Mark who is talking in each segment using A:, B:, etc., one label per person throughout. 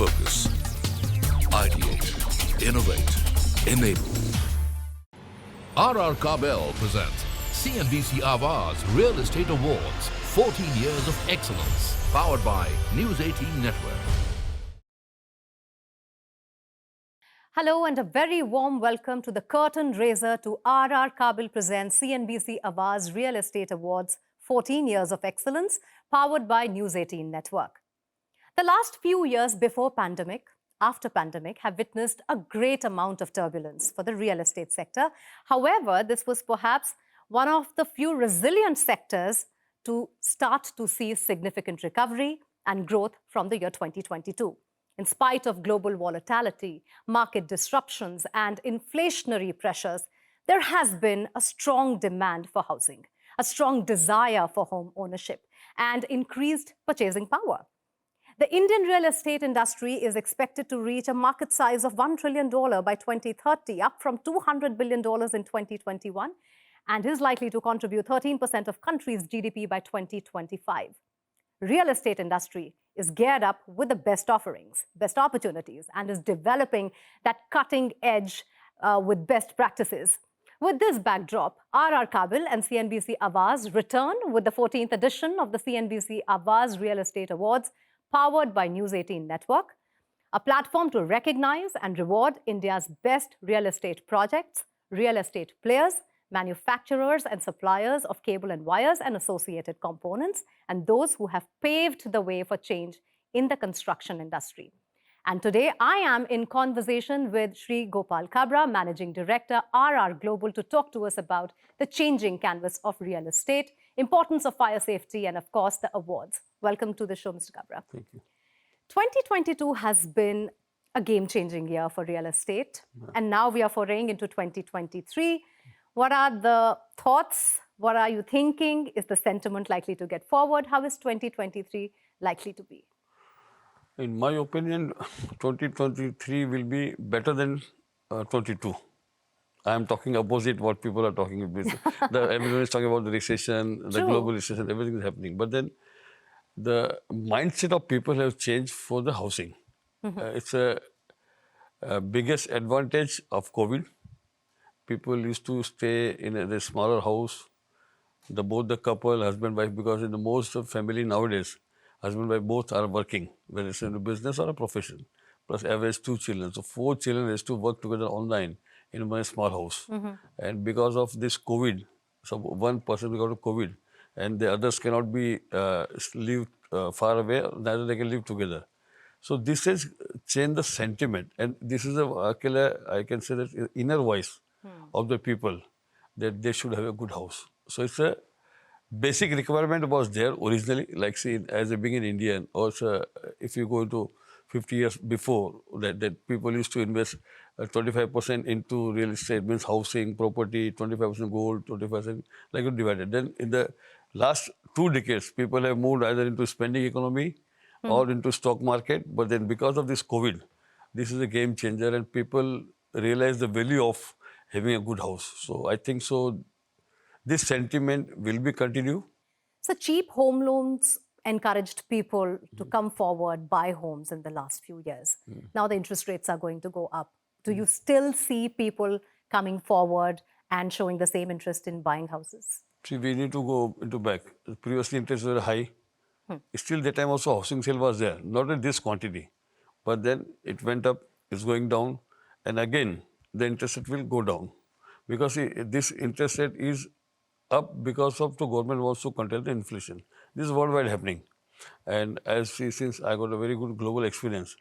A: Focus. Ideate. Innovate. Enable. RR Kabel presents CNBC Awaaz Real Estate Awards 14 Years of Excellence. Powered by News 18 Network.
B: Hello and a very warm welcome to the curtain raiser to RR Kabel presents CNBC Awaaz Real Estate Awards 14 Years of Excellence, powered by News 18 Network. The last few years before pandemic, after pandemic, have witnessed a great amount of turbulence for the real estate sector. However, this was perhaps one of the few resilient sectors to start to see significant recovery and growth from the year 2022. In spite of global volatility, market disruptions, and inflationary pressures, there has been a strong demand for housing, a strong desire for home ownership, and increased purchasing power. The Indian real estate industry is expected to reach a market size of $1 trillion by 2030, up from $200 billion in 2021, and is likely to contribute 13% of country's GDP by 2025. Real estate industry is geared up with the best offerings, best opportunities, and is developing that cutting edge with best practices. With this backdrop, RR Kabel and CNBC Awaaz return with the 14th edition of the CNBC Awaaz Real Estate Awards, powered by News 18 Network, a platform to recognize and reward India's best real estate projects, real estate players, manufacturers and suppliers of cable and wires and associated components, and those who have paved the way for change in the construction industry. And today, I am in conversation with Sreegopal Kabra, Managing Director, RR Global, to talk to us about the changing canvas of real estate, importance of fire safety, and of course, the awards. Welcome to the show, Mr. Kabra.
C: Thank you.
B: 2022 has been a game-changing year for real estate, and now we are foraying into 2023. What are the thoughts? What are you thinking? Is the sentiment likely to get forward? How is 2023 likely to be?
C: In my opinion, 2023 will be better than 22. I am talking opposite what people are talking about. Everyone is talking about the recession, the global recession, everything is happening. But then the mindset of people have changed for the housing. It's a biggest advantage of COVID. People used to stay in a smaller house, both the couple, husband, wife, because in the most of family nowadays, husband, wife both are working, whether it's in a business or a profession, plus average 2 children. So 4 children has to work together online in one small house. And because of this COVID, so one person got COVID, and the others cannot be live far away, neither they can live together. So this has changed the sentiment, and this is I can say that inner voice of the people that they should have a good house. So it's a basic requirement was there originally, like say as a being an Indian, also if you go to 50 years before that people used to invest 25% into real estate, means housing, property, 25% gold, 25% like divided. Then in the last 2 decades, people have moved either into spending economy or into stock market. But then because of this COVID, this is a game changer, and people realize the value of having a good house. So I think so this sentiment will be continued.
B: So cheap home loans encouraged people to come forward, buy homes in the last few years. Now the interest rates are going to go up. Do you still see people coming forward and showing the same interest in buying houses?
C: See, we need to go into back. Previously interest were high. Still that time also housing sale was there, not in this quantity. But then it went up, it's going down, and again the interest rate will go down. Because this interest rate is up because of the government wants to control the inflation. This is worldwide happening. And since I got a very good global experience,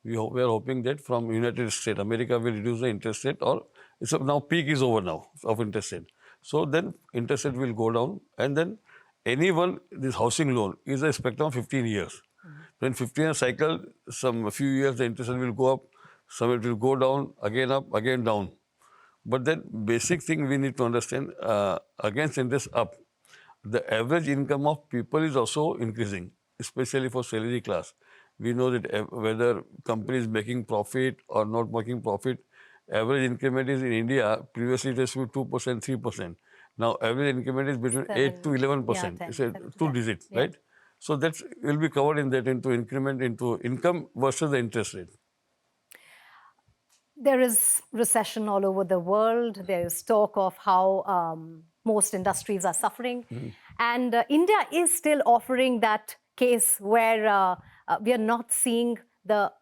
C: we are hoping that from United States, America will reduce the interest rate, or now peak is over now of interest rate. So then interest rate will go down, and then this housing loan is a spectrum of 15 years. When 15-year cycle, a few years the interest rate will go up, some it will go down, again up, again down. But then basic thing we need to understand, against interest up, the average income of people is also increasing, especially for salary class. We know that whether company is making profit or not making profit, average increment is in India, previously it used to be 2%, 3%. Now average increment is between 8 to 11%.
B: Yeah,
C: it's a 2 digit, right? So that will be covered in that into increment into income versus the interest rate.
B: There is recession all over the world. There is talk of how most industries are suffering. And India is still offering that case where we are not seeing the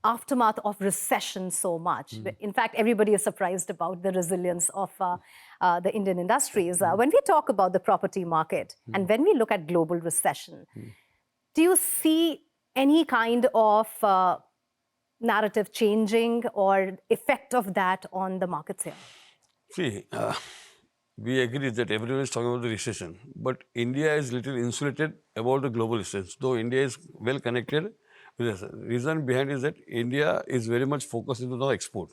B: aftermath of recession so much. In fact, everybody is surprised about the resilience of the Indian industries. When we talk about the property market and when we look at global recession, do you see any kind of narrative changing or effect of that on the markets here?
C: See, we agree that everyone is talking about the recession, but India is little insulated about the global recession, though India is well connected. The reason behind is that India is very much focused into the export.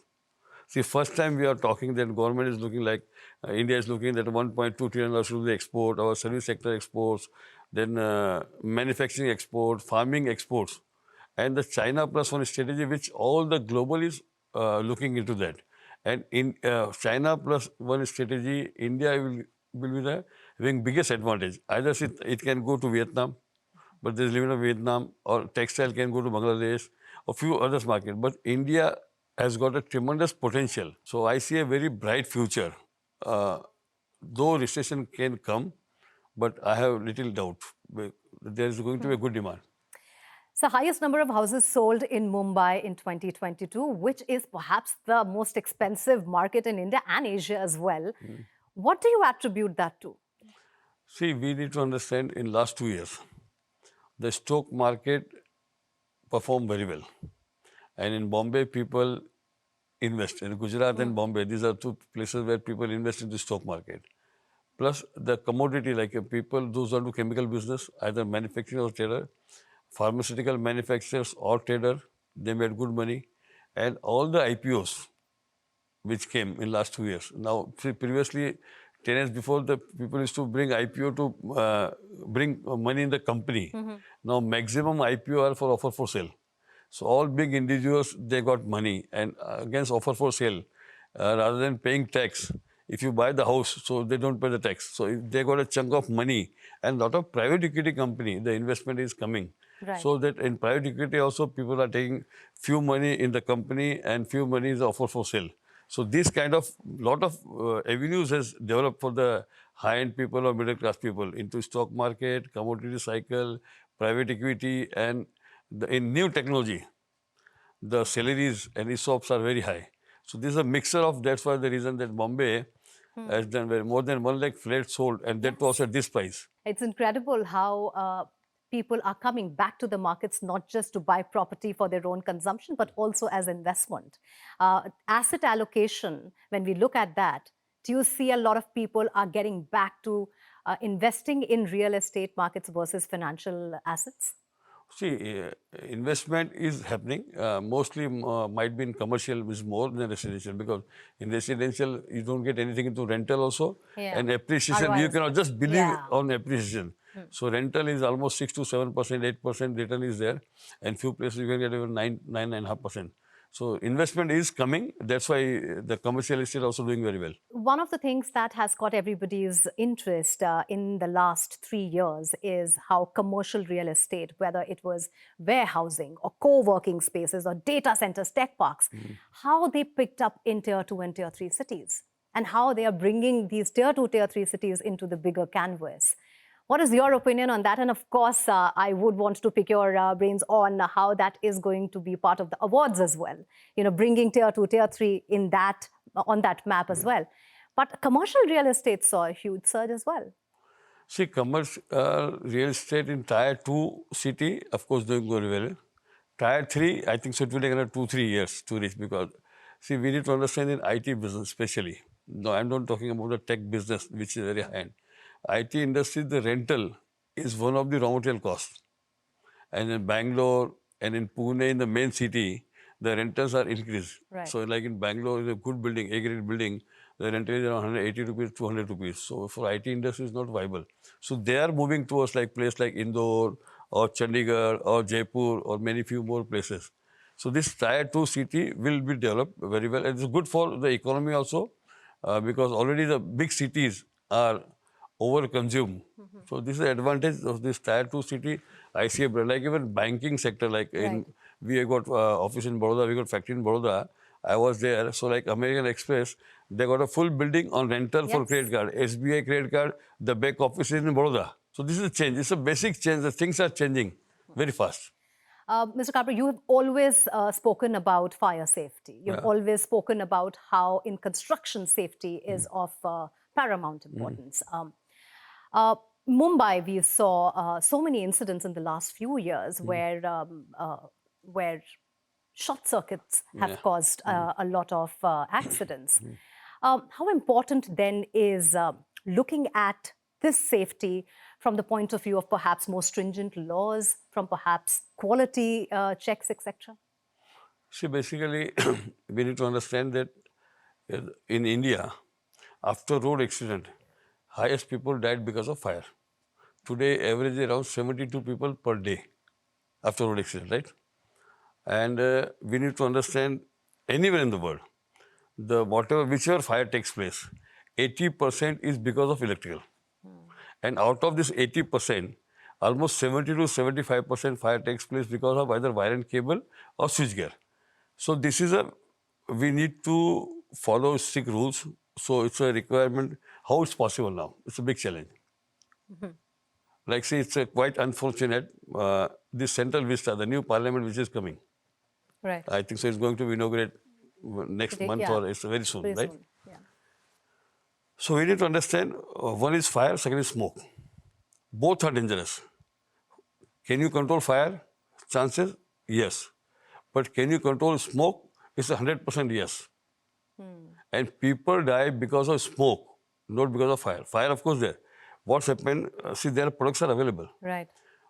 C: See, first time we are talking that government is looking like, India is looking that 1.2 trillion should be export, our service sector exports, then manufacturing export, farming exports, and the China plus one strategy which all the global is looking into that. And in China plus one strategy, India will be the having biggest advantage. Either it can go to Vietnam, but there's limit of Vietnam, or textile can go to Bangladesh, or few others market. But India has got a tremendous potential. So I see a very bright future. Though recession can come, but I have little doubt. There is going to be a good demand.
B: So highest number of houses sold in Mumbai in 2022, which is perhaps the most expensive market in India and Asia as well. What do you attribute that to?
C: See, we need to understand in last 2 years, the stock market performed very well. And in Bombay, people invest. In Gujarat and Bombay, these are two places where people invest in the stock market. Plus the commodity, like people, those who do chemical business, either manufacturing or trader, pharmaceutical manufacturers or trader, they made good money. And all the IPOs which came in last 2 years. Now, see, previously, 10 years before, the people used to bring IPO to bring money in the company. Now, maximum IPO are for offer for sale. So all big individuals, they got money and against offer for sale, rather than paying tax. If you buy the house, so they don't pay the tax. So if they got a chunk of money, and lot of private equity company, the investment is coming.
B: Right.
C: So that in private equity also, people are taking few money in the company and few money is offer for sale. So this kind of lot of avenues has developed for the high-end people or middle-class people into stock market, commodity cycle, private equity, and in new technology, the salaries and ESOPs are very high. So this is a mixture of, that's why the reason that Bombay has done more than 1 lakh flats sold, and that was at this price.
B: It's incredible how people are coming back to the markets not just to buy property for their own consumption, but also as investment. Asset allocation, when we look at that, do you see a lot of people are getting back to investing in real estate markets versus financial assets?
C: See, investment is happening. Mostly might be in commercial, which is more than residential, because in residential, you don't get anything into rental also.
B: Yeah.
C: And appreciation,
B: Otherwise,
C: you cannot just believe
B: yeah.
C: on appreciation. So rental is almost 6 to 7%, 8% return is there. And few places you can get even 9.5%. So investment is coming. That's why the commercial estate also doing very well.
B: One of the things that has caught everybody's interest in the last 3 years is how commercial real estate, whether it was warehousing or co-working spaces or data centers, tech parks, how they picked up in tier 2 and tier 3 cities, and how they are bringing these tier 2, tier 3 cities into the bigger canvas. What is your opinion on that? And of course, I would want to pick your brains on how that is going to be part of the awards as well. You know, bringing tier 2, tier 3 in that, on that map as well. But commercial real estate saw a huge surge as well.
C: See, commercial real estate in tier 2 city, of course, doing very well. Tier 3, I think so it will take another 2-3 years to reach, because, see, we need to understand in IT business especially. No, I'm not talking about the tech business, which is very high-end. IT industry, the rental is one of the raw material costs. And in Bangalore and in Pune, in the main city, the rentals are increased.
B: Right.
C: So like in Bangalore, is a good building, A-grade building, the rental is around 180 rupees, 200 rupees. So for IT industry, it's not viable. So they are moving towards like place like Indore or Chandigarh or Jaipur or many few more places. So this tier 2 city will be developed very well. And it's good for the economy also, because already the big cities are over-consume. So this is the advantage of this Tier 2 city. I see, like even banking sector, like in, we have got office in Baroda, we got factory in Baroda. I was there. So like American Express, they got a full building on rental for credit card. SBI credit card, the back office is in Baroda. So this is a change. It's a basic change. The things are changing very fast.
B: Mr. Kabra, you have always spoken about fire safety. You've always spoken about how in construction safety is of paramount importance. Mumbai, we saw so many incidents in the last few years where short circuits have caused a lot of accidents. How important then is looking at this safety from the point of view of perhaps more stringent laws, from perhaps quality checks, etc.?
C: See, basically, we need to understand that in India, after road accident, highest people died because of fire. Today, average around 72 people per day after road accident, right? And we need to understand anywhere in the world, whichever fire takes place, 80% is because of electrical. And out of this 80%, almost 70 to 75% fire takes place because of either wire and cable or switchgear. So this is we need to follow strict rules. So it's a requirement. How it's possible now? It's a big challenge. Like say, it's quite unfortunate. This Central Vista, the new parliament which is coming.
B: Right.
C: I think so. It's going to be inaugurated next month or it's very soon, right?
B: Soon. Yeah.
C: So we need to understand, one is fire, second is smoke. Both are dangerous. Can you control fire? Chances? Yes. But can you control smoke? It's 100% yes. And people die because of smoke, not because of fire. Fire, of course, there. What's happened? See, their products are available.
B: Right.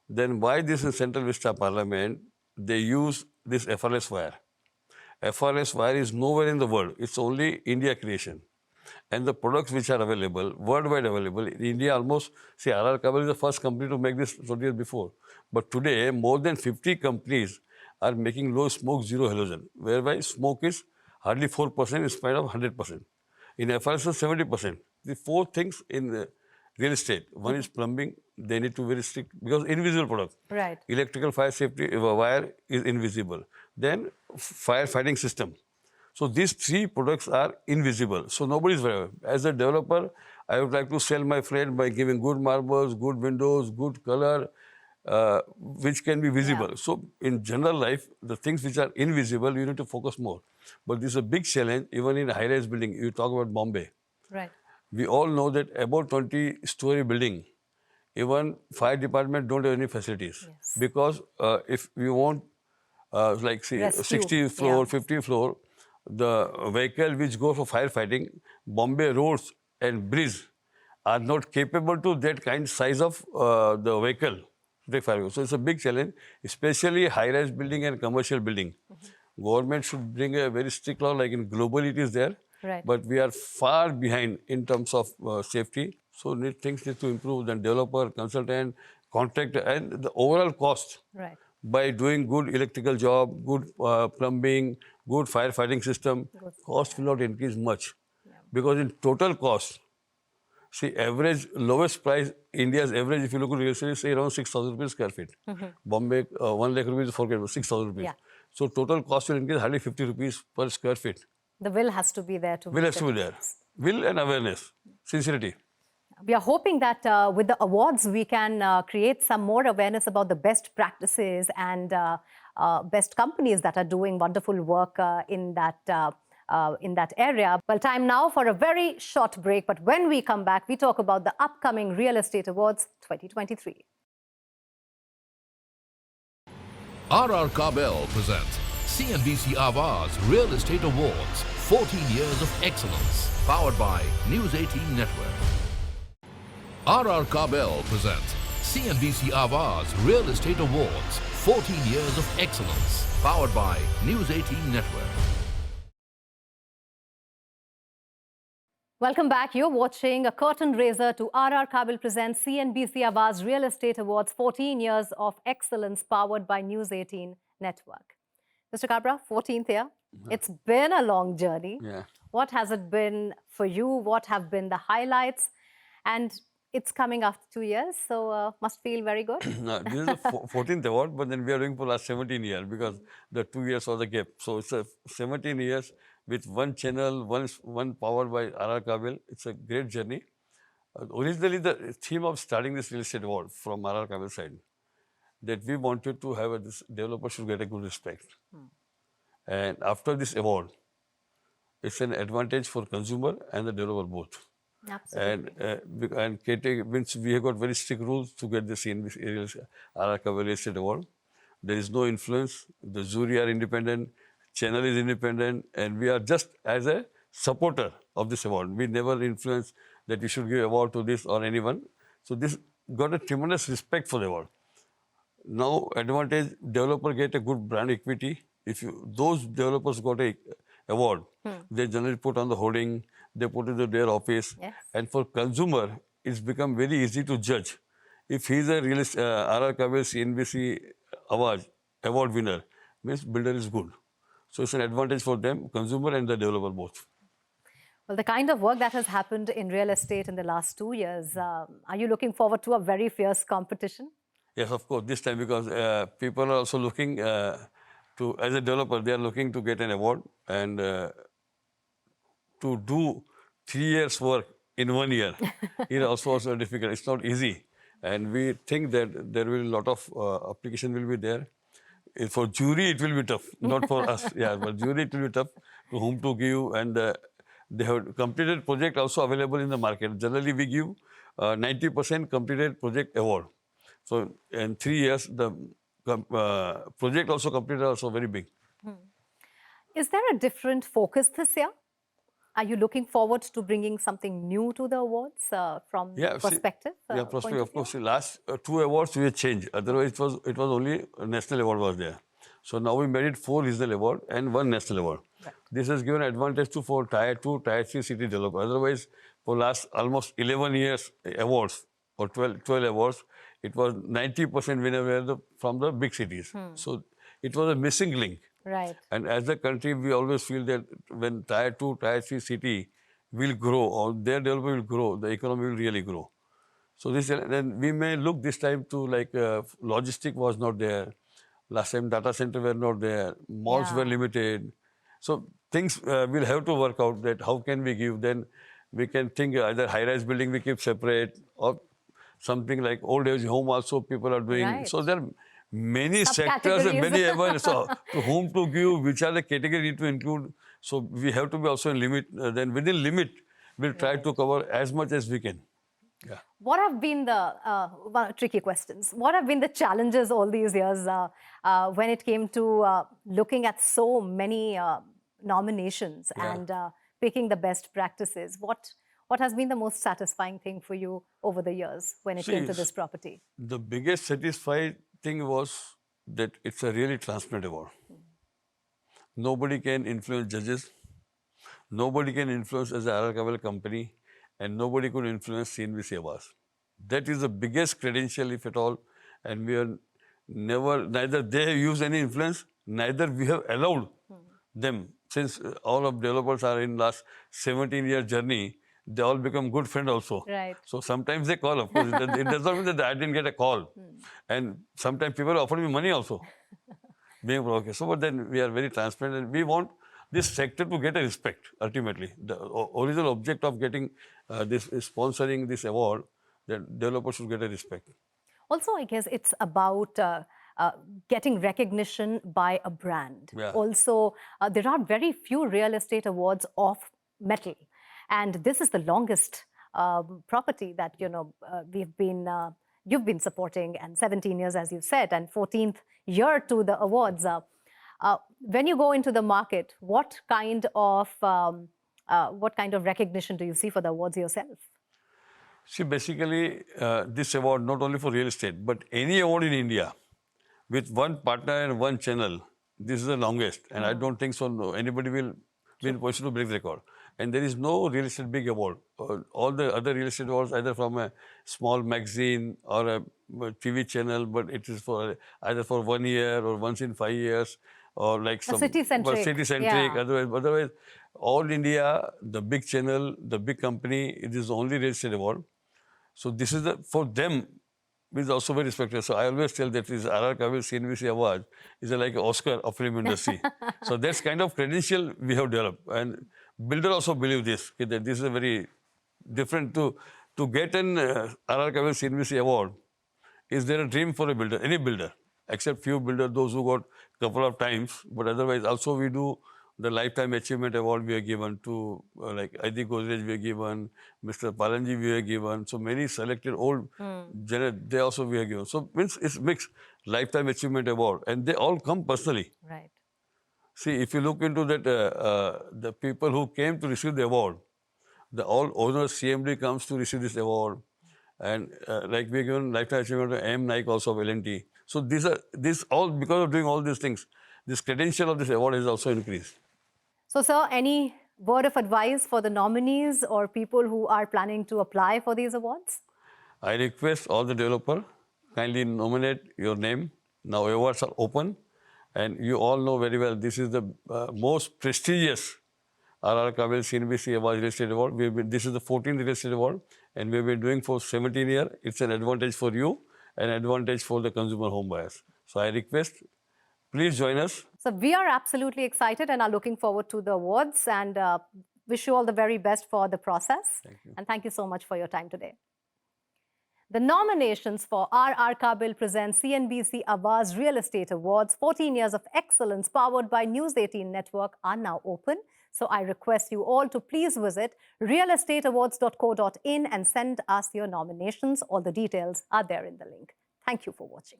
C: Then why this in Central Vista Parliament, they use this FRS wire. FRS wire is nowhere in the world. It's only India creation. And the products which are available, worldwide available, in India almost, see, RR Kabel is the first company to make this 20 years before. But today, more than 50 companies are making low smoke, zero halogen, whereby smoke is hardly 4% in spite of 100%. In FRS, it's 70%. The four things in real estate. One is plumbing, they need to be very strict, because invisible product.
B: Right.
C: Electrical fire safety wire is invisible. Then firefighting system. So these three products are invisible. So nobody is aware. As a developer, I would like to sell my friend by giving good marbles, good windows, good color, which can be visible. So in general life, the things which are invisible, you need to focus more. But this is a big challenge, even in high-rise building. You talk about Bombay.
B: Right.
C: We all know that about 20-story building, even fire department don't have any facilities.
B: Yes.
C: Because if we want, like say,
B: Rescue.
C: 60 floor, 50 floor, the vehicle which go for firefighting, Bombay roads and bridge are not capable to that kind size of the vehicle to take fire. So it's a big challenge, especially high-rise building and commercial building. Government should bring a very strict law, like in globally it is there.
B: Right.
C: But we are far behind in terms of safety. So things need to improve. Then developer, consultant, contractor, and the overall cost.
B: Right.
C: By doing good electrical job, good plumbing, good firefighting system, cost will not increase much. Because in total cost, see, average, lowest price, India's average, if you look at real estate, say around 6,000 rupees square feet. Bombay, 1 lakh rupees, forget about 6,000 rupees.
B: Yeah.
C: So total cost will increase hardly 50 rupees per square feet.
B: The will has to be there to
C: Will has to be there. Will and awareness, sincerity.
B: We are hoping that with the awards, we can create some more awareness about the best practices and best companies that are doing wonderful work in that area. Well, time now for a very short break. But when we come back, we talk about the upcoming Real Estate Awards 2023.
A: RR Kabel presents CNBC Awaaz Real Estate Awards, 14 years of excellence, powered by News 18 Network. RR Kabel presents CNBC Awaaz Real Estate Awards, 14 years of excellence, powered by News 18 Network.
B: Welcome back. You're watching a curtain raiser to RR Kabel presents CNBC Awaaz Real Estate Awards, 14 years of excellence, powered by News 18 Network. Mr. Kabra, 14th year. It's been a long journey.
C: Yeah.
B: What has it been for you? What have been the highlights? And It's coming after 2 years, so must feel very good.
C: This is the 14th award, but then we are doing for last 17 years because the 2 years was the gap. So it's a 17 years with one channel, one powered by RR Kabel. It's a great journey. Originally, the theme of starting this real estate award from RR Kabel side, that we wanted to have this developer should get a good respect. And after this award, it's an advantage for consumer and the developer both.
B: Absolutely.
C: And means we have got very strict rules to get the CNBC RR Kabel Real Estate Award. There is no influence. The jury are independent. Channel is independent, and we are just as a supporter of this award. We never influence that we should give award to this or anyone. So this got a tremendous respect for the award. Now, advantage, developer get a good brand equity. If those developers got a award, they generally put on the hoarding, they put it in their office.
B: Yes.
C: And for consumer, it's become very easy to judge. If he's a RR Kabel CNBC Awaaz award winner, means builder is good. So it's an advantage for them, consumer and the developer both.
B: Well, the kind of work that has happened in real estate in the last 2 years, are you looking forward to a very fierce competition?
C: Yes, of course, this time because people are also looking to, as a developer, they are looking to get an award and to do 3 years work in 1 year is also difficult. It's not easy. And we think that there will be a lot of application will be there. For jury, it will be tough, not for us. Yeah, but jury, it will be tough to whom to give. And they have completed project also available in the market. Generally, we give 90% completed project award. So in 3 years, the project also completed also very big.
B: Is there a different focus this year? Are you looking forward to bringing something new to the awards from perspective?
C: Perspective. Of course, the last 2 awards we have changed. Otherwise, it was only a national award was there. So now we made it 4 regional award and 1 national award. Right. This has given advantage to for Tier 2, Tier 3 city developer. Otherwise, for last almost 11 years awards or 12 awards, it was 90% winner from the big cities. So it was a missing link.
B: Right.
C: And as a country, we always feel that when Tier 2, Tier 3 city will grow or their development will grow, the economy will really grow. So then we may look this time to like logistic was not there. Last time data center were not there. Malls were limited. So things will have to work out that how can we give. Then we can think either high-rise building we keep separate or something like old age home also people are doing.
B: Right.
C: So there are many sectors and many so to whom to give, which are the category need to include. So we have to be also in limit. Then within limit, we'll try to cover as much as we can. Yeah.
B: What have been the tricky questions? What have been the challenges all these years when it came to looking at so many nominations and picking the best practices? What has been the most satisfying thing for you over the years when it came to this property?
C: The biggest satisfying thing was that it's a really transparent award. Nobody can influence judges. Nobody can influence as a RR Kabel company. And nobody could influence CNBC Awaaz. That is the biggest credential, if at all. And we are neither they have used any influence, neither we have allowed them. Since all of developers are in last 17-year journey, they all become good friends also.
B: Right.
C: So sometimes they call, of course. It does not mean that I didn't get a call. And sometimes people offer me money also. Being okay. So but then we are very transparent and we want this sector to get a respect, ultimately. The original object of getting sponsoring this award, that developers should get a respect.
B: Also, I guess it's about getting recognition by a brand.
C: Yeah.
B: Also, there are very few real estate awards of metal. And this is the longest property that, you've been supporting, and 17 years, as you said, and 14th year to the awards. When you go into the market, what kind of recognition do you see for the awards yourself?
C: See, basically, this award, not only for real estate, but any award in India, with one partner and one channel, this is the longest. And I don't think so. No, anybody will be in a position to break the record. And there is no real estate big award. All the other real estate awards, either from a small magazine or a TV channel, but it is for either for 1 year or once in 5 years. Or like some
B: city-centric.
C: Yeah. Otherwise, all India, the big channel, the big company, it is the only real estate award. So this is for them is also very respected. So I always tell that this RR Kabel CNBC Awaaz is like an Oscar of film industry. So that's kind of credential we have developed. And builder also believe this, that this is a very different to get an RR Kabel CNBC award. Is there a dream for a builder, any builder, except few builders, those who got couple of times, but otherwise also we do the Lifetime Achievement Award we are given to, like Adi Godrej we are given, Mr. Palanji we are given, so many selected old, they also we are given. So means it's mixed, Lifetime Achievement Award, and they all come personally.
B: Right.
C: See, if you look into that, the people who came to receive the award, the all owners, CMD comes to receive this award, and like we are given Lifetime Achievement to M. Naik also of L&T. So this all, because of doing all these things, this credential of this award has also increased.
B: So, sir, any word of advice for the nominees or people who are planning to apply for these awards?
C: I request all the developers, kindly nominate your name. Now awards are open, and you all know very well this is the most prestigious RR Kabel CNBC Awaaz Real Estate Award. This is the 14th Real Estate Award, and we've been doing for 17 years. It's an advantage for you, an advantage for the consumer home buyers. So I request, please join us.
B: So we are absolutely excited and are looking forward to the awards, and wish you all the very best for the process.
C: Thank you.
B: And thank you so much for your time today. The nominations for RR Kabel presents CNBC Awaaz Real Estate Awards 14 Years of Excellence powered by News 18 Network are now open. So I request you all to please visit realestateawards.co.in and send us your nominations. All the details are there in the link. Thank you for watching.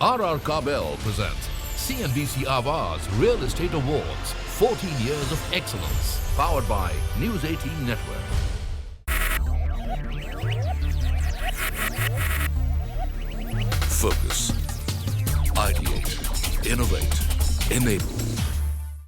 A: RR Kabel presents CNBC Awaaz Real Estate Awards 14 Years of Excellence powered by News 18 Network. Focus, ideate, innovate, enable.